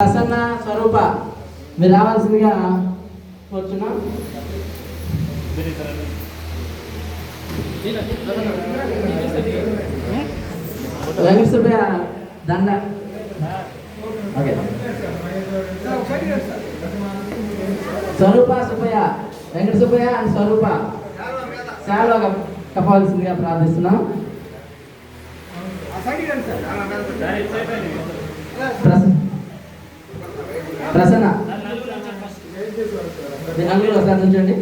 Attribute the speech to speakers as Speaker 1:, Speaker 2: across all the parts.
Speaker 1: ప్రసన్న స్వరూప మీరు రావాల్సిందిగా కోరుచున్నాం. వెంకట సుబ్బయ్య దండ స్వరూప సుబ్బయ్య వెంకట సుబ్బయ్య అండ్ స్వరూప సేవలో కప్పవలసిందిగా ప్రార్థిస్తున్నాం. ప్రసన్న నలుగురు ఒకసారి నుంచండి.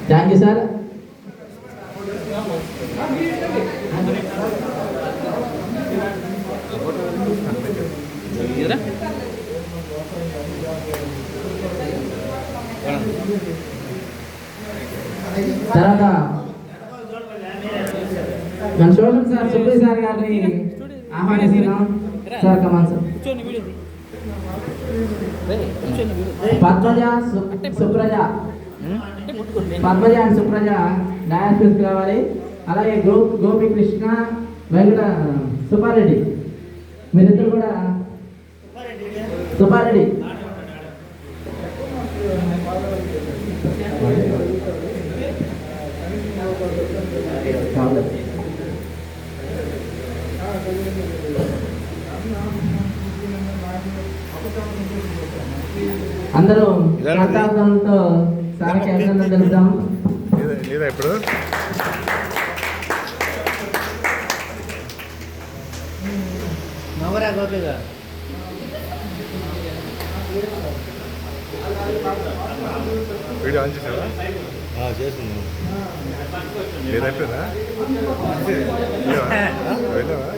Speaker 1: Thank you sir. తర్వాత మన సోషల్ సార్ సుబ్బయ్య సార్ గారిని ఆహ్వానిస్తున్నాం. Sir come on sir. Padmaja Supraja and Supraja డయాస్పిస్ కావాలి. అలాగే గోపికృష్ణ వెంకట సుబ్బారెడ్డి మీరిద్దరు కూడా సుబ్బారెడ్డి అందరూ కర్తార్థంతో సార్కి అభినందనలు తెలుపుతాం.
Speaker 2: ఇప్పుడు
Speaker 1: నవరా గోపిగా
Speaker 2: వీడియో ఆన్ చేసావా?
Speaker 3: చేస్తున్నాను.
Speaker 2: ఏదైపోయిందా? వెళ్ళావా?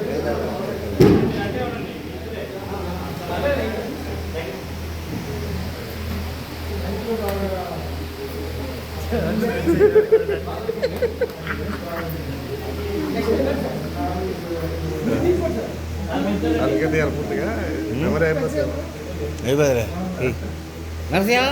Speaker 2: అందుకే తీయాలి పూర్తిగా ఎవరు
Speaker 3: అయిపోయారా నరసింహ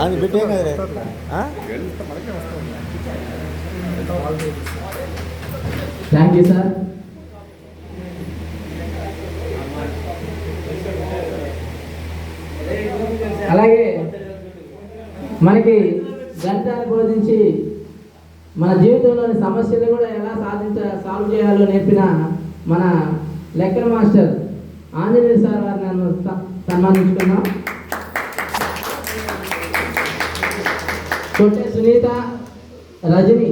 Speaker 3: అది పెట్టే కదా.
Speaker 1: Thank you sir. అలాగే మనకి గణితాన్ని బోధించి మన జీవితంలోని సమస్యలు కూడా ఎలా సాల్వ్ చేయాలో నేర్పిన మన లెక్కల మాస్టర్ ఆంజనేయ సార్ వారిని నన్ను సన్మానించుకున్నాం. కొట్టే సునీత రజని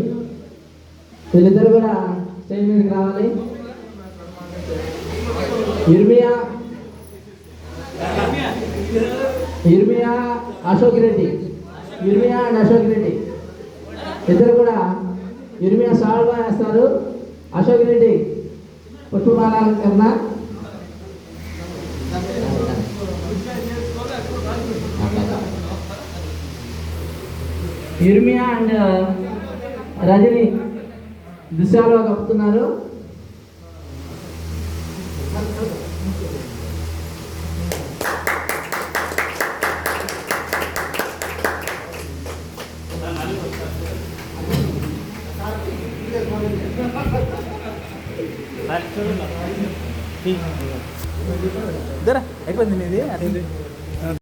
Speaker 1: వీళ్ళిద్దరు కూడా స్టేజ్ మీదకి రావాలి. ఇర్మియా అశోక్ రెడ్డి ఇర్మియా అండ్ అశోక్ రెడ్డి ఇద్దరు కూడా ఇర్మియా సాల్వా వేస్తారు. అశోక్ రెడ్డి పుష్పమాలకరణ. ఇర్మియా అండ్ రజని దుశాలుగా కప్పుతున్నారు.
Speaker 4: అయిపోయింది మీది.